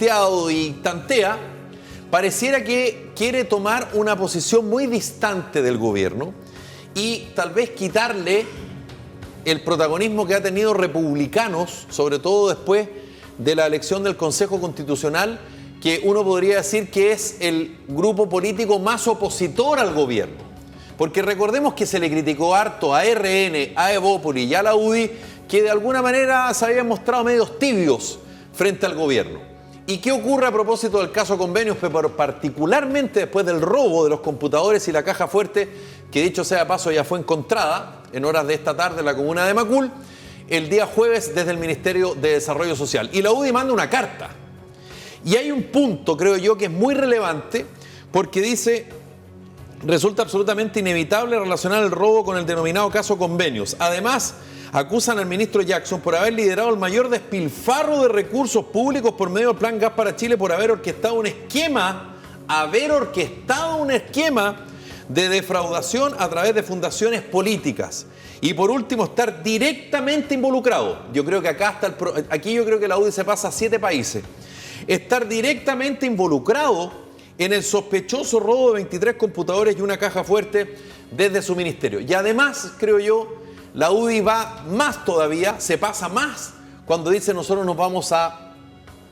tanteado y tantea, pareciera que quiere tomar una posición muy distante del gobierno y tal vez quitarle el protagonismo que ha tenido republicanos, sobre todo después de la elección del Consejo Constitucional, que uno podría decir que es el grupo político más opositor al gobierno. Porque recordemos que se le criticó harto a RN, a Evópoli y a la UDI, que de alguna manera se habían mostrado medios tibios frente al gobierno. ¿Y qué ocurre a propósito del caso Convenios? Pero particularmente después del robo de los computadores y la caja fuerte, que dicho sea de paso ya fue encontrada en horas de esta tarde en la comuna de Macul, el día jueves desde el Ministerio de Desarrollo Social. Y la UDI manda una carta. Y hay un punto, creo yo, que es muy relevante, porque dice: resulta absolutamente inevitable relacionar el robo con el denominado caso Convenios. Además, acusan al ministro Jackson por haber liderado el mayor despilfarro de recursos públicos por medio del Plan Gas para Chile, por haber orquestado un esquema de defraudación a través de fundaciones políticas. Y por último, estar directamente involucrado. Yo creo que aquí yo creo que la UDI se pasa a 7 países. Estar directamente involucrado en el sospechoso robo de 23 computadores y una caja fuerte desde su ministerio. Y además, creo yo, la UDI va más todavía, se pasa más cuando dice: nosotros nos vamos a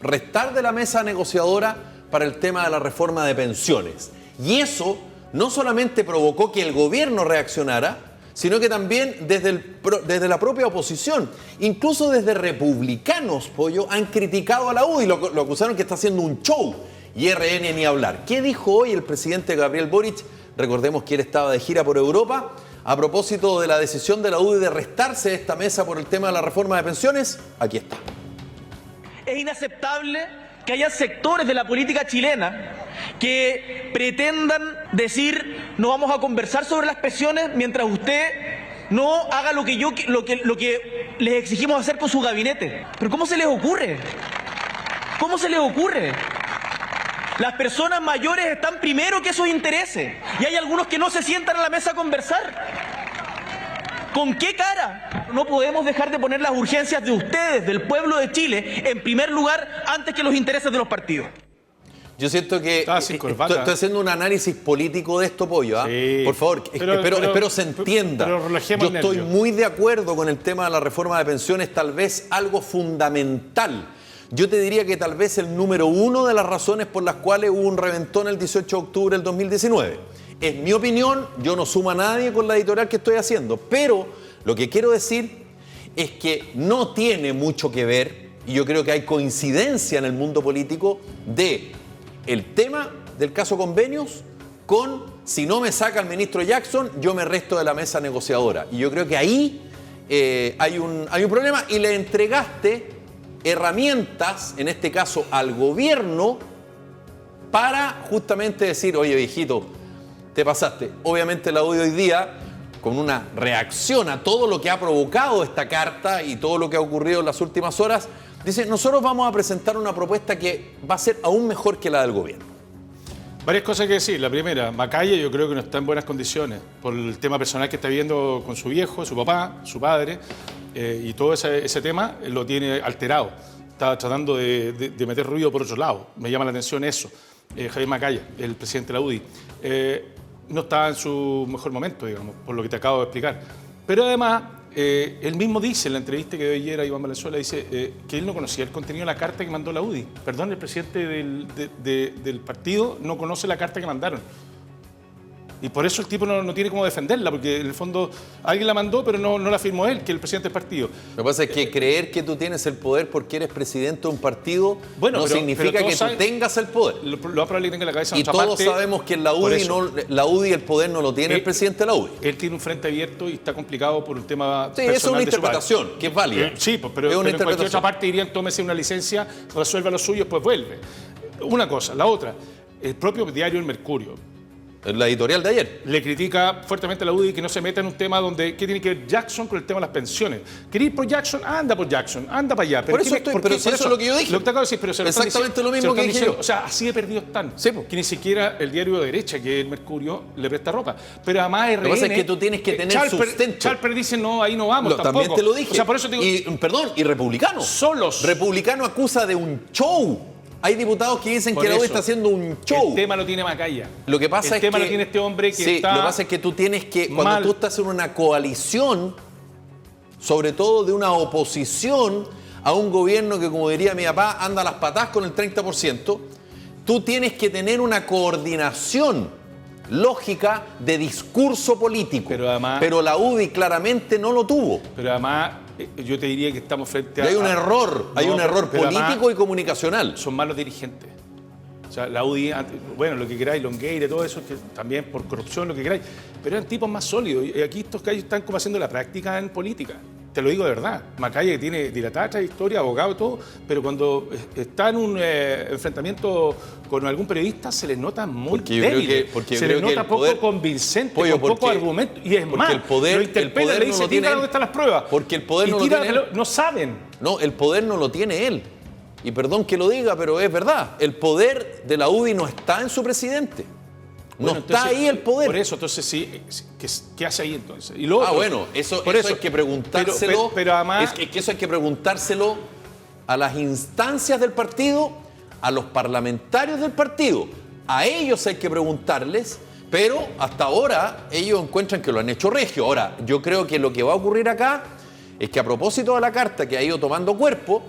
restar de la mesa negociadora para el tema de la reforma de pensiones. Y eso no solamente provocó que el gobierno reaccionara, sino que también desde la propia oposición, incluso desde republicanos, Pollo, han criticado a la UDI, lo acusaron que está haciendo un show, y RN ni hablar. ¿Qué dijo hoy el presidente Gabriel Boric? Recordemos que él estaba de gira por Europa, a propósito de la decisión de la UDI de restarse de esta mesa por el tema de la reforma de pensiones. Aquí está. Es inaceptable que haya sectores de la política chilena que pretendan decir: no vamos a conversar sobre las pensiones mientras usted no haga lo que les exigimos hacer con su gabinete. ¿Pero cómo se les ocurre? ¿Cómo se les ocurre? Las personas mayores están primero que sus intereses y hay algunos que no se sientan a la mesa a conversar. ¿Con qué cara? No podemos dejar de poner las urgencias de ustedes, del pueblo de Chile, en primer lugar antes que los intereses de los partidos. Yo siento que estoy haciendo un análisis político de esto, Pollo. Sí, por favor, espero se entienda. Yo estoy muy de acuerdo con el tema de la reforma de pensiones, tal vez algo fundamental. Yo te diría que tal vez el número 1 de las razones por las cuales hubo un reventón el 18 de octubre del 2019. Es mi opinión, yo no sumo a nadie con la editorial que estoy haciendo, pero lo que quiero decir es que no tiene mucho que ver, y yo creo que hay coincidencia en el mundo político, de el tema del caso Convenios con: si no me saca el ministro Jackson, yo me resto de la mesa negociadora. Y yo creo que ahí hay un problema, y le entregaste herramientas, en este caso al gobierno, para justamente decir: oye, viejito, te pasaste. Obviamente la UDI hoy día, con una reacción a todo lo que ha provocado esta carta y todo lo que ha ocurrido en las últimas horas, dice: nosotros vamos a presentar una propuesta que va a ser aún mejor que la del gobierno. Varias cosas que decir. La primera, Macaya yo creo que no está en buenas condiciones por el tema personal que está viviendo con su viejo, su papá, su padre, y todo ese tema lo tiene alterado. Está tratando de meter ruido por otro lado. Me llama la atención eso. Javier Macaya, el presidente de la UDI, no está en su mejor momento, digamos, por lo que te acabo de explicar. Pero además, él mismo dice en la entrevista que dio ayer a Iván Valenzuela, dice que él no conocía el contenido de la carta que mandó la UDI. Perdón, el presidente del partido no conoce la carta que mandaron. Y por eso el tipo no tiene cómo defenderla, porque en el fondo alguien la mandó, pero no la firmó él, que es el presidente del partido. Lo que pasa es que creer que tú tienes el poder porque eres presidente de un partido no significa que tú tengas el poder. Lo probable que tenga la cabeza en otra parte. Y todos sabemos que en la UDI el poder no lo tiene el presidente de la UDI. Él tiene un frente abierto y está complicado por un tema personal. Sí, es una interpretación que es válida. Sí, pero en cualquier otra parte dirían: tómese una licencia, resuelva lo suyo, después vuelve. Una cosa. La otra, el propio diario El Mercurio, la editorial de ayer, le critica fuertemente a la UDI que no se meta en un tema donde ¿qué tiene que ver Jackson con el tema de las pensiones? ¿Querés ir por Jackson? Anda por Jackson, anda para allá. Pero eso es lo que yo dije. Lo que te acabo de decir, pero exactamente lo mismo que dije yo. O sea, así de perdidos están. Sí, que ni siquiera el diario de derecha, que es El Mercurio, le presta ropa. Pero además RN... Lo que pasa es que tú tienes que tener sustento. Charper dice: no, ahí no vamos, tampoco. También te lo dije. O sea, por eso te digo, y Republicano. Solos. Republicano acusa de un show Hay diputados que dicen Por que la UDI eso, está haciendo un show. El tema lo tiene Macaya. Lo que pasa el es tema que lo tiene este hombre que sí, está lo que pasa es que tú tienes que, cuando mal. tú estás en una coalición, sobre todo de una oposición a un gobierno que, como diría mi papá, anda a las patas con el 30%, tú tienes que tener una coordinación lógica de discurso político. Pero la UDI claramente no lo tuvo. Pero además, yo te diría que estamos frente Y hay un error, hay un error pero político además, y comunicacional. son malos dirigentes. O sea, la UDI, bueno, lo que queráis, Longueira, todo eso, que también por corrupción, lo que queráis, pero eran tipos más sólidos. Y aquí estos gallos están como haciendo la práctica en política. Te lo digo de verdad. Macaya, que tiene dilatada trayectoria, abogado y todo, pero cuando está en un enfrentamiento con algún periodista se les nota muy débil. Se les nota poco convincente, con poco argumento. Y es más, el poder, lo interpela, le dice, tira dónde están las pruebas. Porque el poder y no lo tiene él. No saben. No, el poder no lo tiene él. Y perdón que lo diga, pero es verdad. El poder de la UDI no está en su presidente. No Bueno, está entonces, ahí el poder. Por eso, entonces sí, ¿qué hace ahí entonces? Y luego, bueno, eso hay que preguntárselo. Pero además, es que eso hay que preguntárselo a las instancias del partido, a los parlamentarios del partido. A ellos hay que preguntarles, pero hasta ahora ellos encuentran que lo han hecho regio. Ahora, yo creo que lo que va a ocurrir acá es que a propósito de la carta que ha ido tomando cuerpo,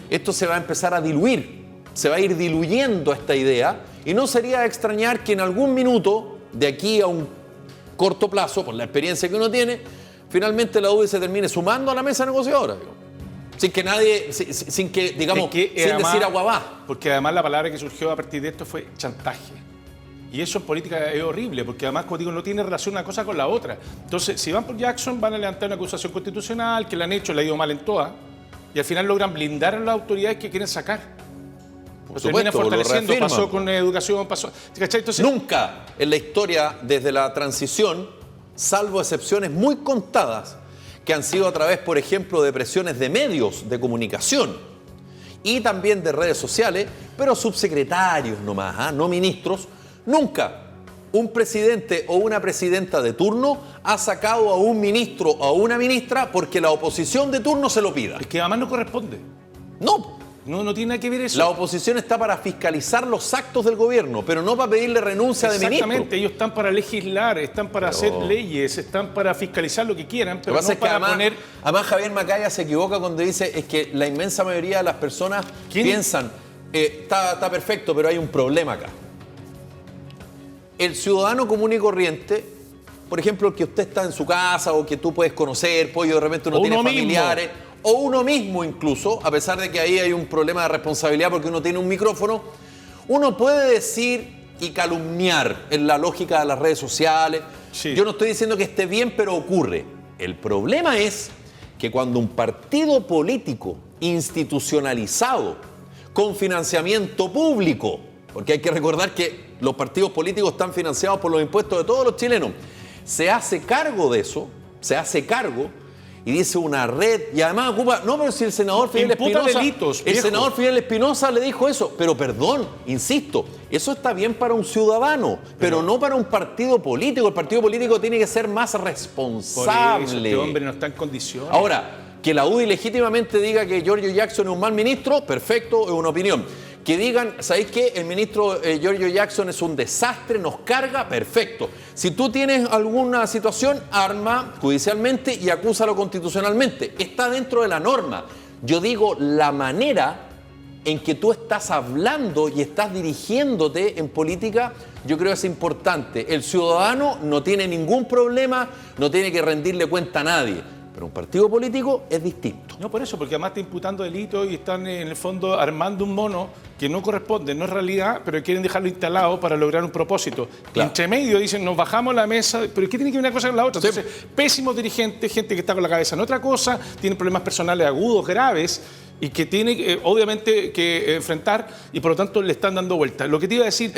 esto se va a empezar a diluir, se va a ir diluyendo esta idea y no sería de extrañar que en algún minuto, de aquí a un corto plazo, por la experiencia que uno tiene, finalmente la UDI se termine sumando a la mesa negociadora. Sin que nadie, sin que, digamos, sin decir agua va. Porque además la palabra que surgió a partir de esto fue chantaje. Y eso en política es horrible, porque además, como digo, no tiene relación una cosa con la otra. Entonces, si van por Jackson, van a levantar una acusación constitucional, que la han hecho, le ha ido mal en todas, y al final logran blindar a las autoridades que quieren sacar. Por supuesto, fortaleciendo, pasó con educación, pasó. ¿Cachai? Entonces, nunca en la historia, desde la transición, salvo excepciones muy contadas, que han sido a través, por ejemplo, de presiones de medios de comunicación y también de redes sociales, pero subsecretarios nomás, no ministros, nunca un presidente o una presidenta de turno ha sacado a un ministro o a una ministra porque la oposición de turno se lo pida. Es que además no corresponde. No tiene nada que ver eso. La oposición está para fiscalizar los actos del gobierno, pero no para pedirle renuncia de ministro. Exactamente, ellos están para legislar, están para hacer leyes, están para fiscalizar lo que quieran, pero no para poner... Además, Javier Macaya se equivoca cuando dice es que la inmensa mayoría de las personas piensan está perfecto, pero hay un problema acá. El ciudadano común y corriente, por ejemplo, que usted está en su casa o que tú puedes conocer, Pollo, de repente uno tiene familiares... o uno mismo incluso, a pesar de que ahí hay un problema de responsabilidad porque uno tiene un micrófono, uno puede decir y calumniar en la lógica de las redes sociales. Sí. Yo no estoy diciendo que esté bien, pero ocurre. El problema es que cuando un partido político institucionalizado, con financiamiento público, porque hay que recordar que los partidos políticos están financiados por los impuestos de todos los chilenos, se hace cargo de eso, y dice una red, y además ocupa, no, pero si el senador Fidel Espinosa, senador Fidel Espinosa le dijo eso, pero perdón, insisto, eso está bien para un ciudadano, pero no para un partido político. El partido político tiene que ser más responsable. Por eso, este hombre no está en condiciones. Ahora, que la UDI legítimamente diga que Giorgio Jackson es un mal ministro, perfecto, es una opinión. Que digan, ¿sabéis qué? El ministro Giorgio Jackson es un desastre, nos carga, perfecto. Si tú tienes alguna situación, arma judicialmente y acúsalo constitucionalmente. Está dentro de la norma. Yo digo, la manera en que tú estás hablando y estás dirigiéndote en política, yo creo que es importante. El ciudadano no tiene ningún problema, no tiene que rendirle cuenta a nadie. Pero un partido político es distinto. No, por eso, porque además está imputando delitos y están en el fondo armando un mono que no corresponde, no es realidad, pero quieren dejarlo instalado para lograr un propósito. Claro. Entre medio dicen, nos bajamos la mesa, pero ¿qué tiene que ver una cosa con la otra? Entonces, pésimos dirigentes, gente que está con la cabeza en otra cosa, tiene problemas personales agudos, graves, y que tiene obviamente que enfrentar y por lo tanto le están dando vueltas. Lo que te iba a decir...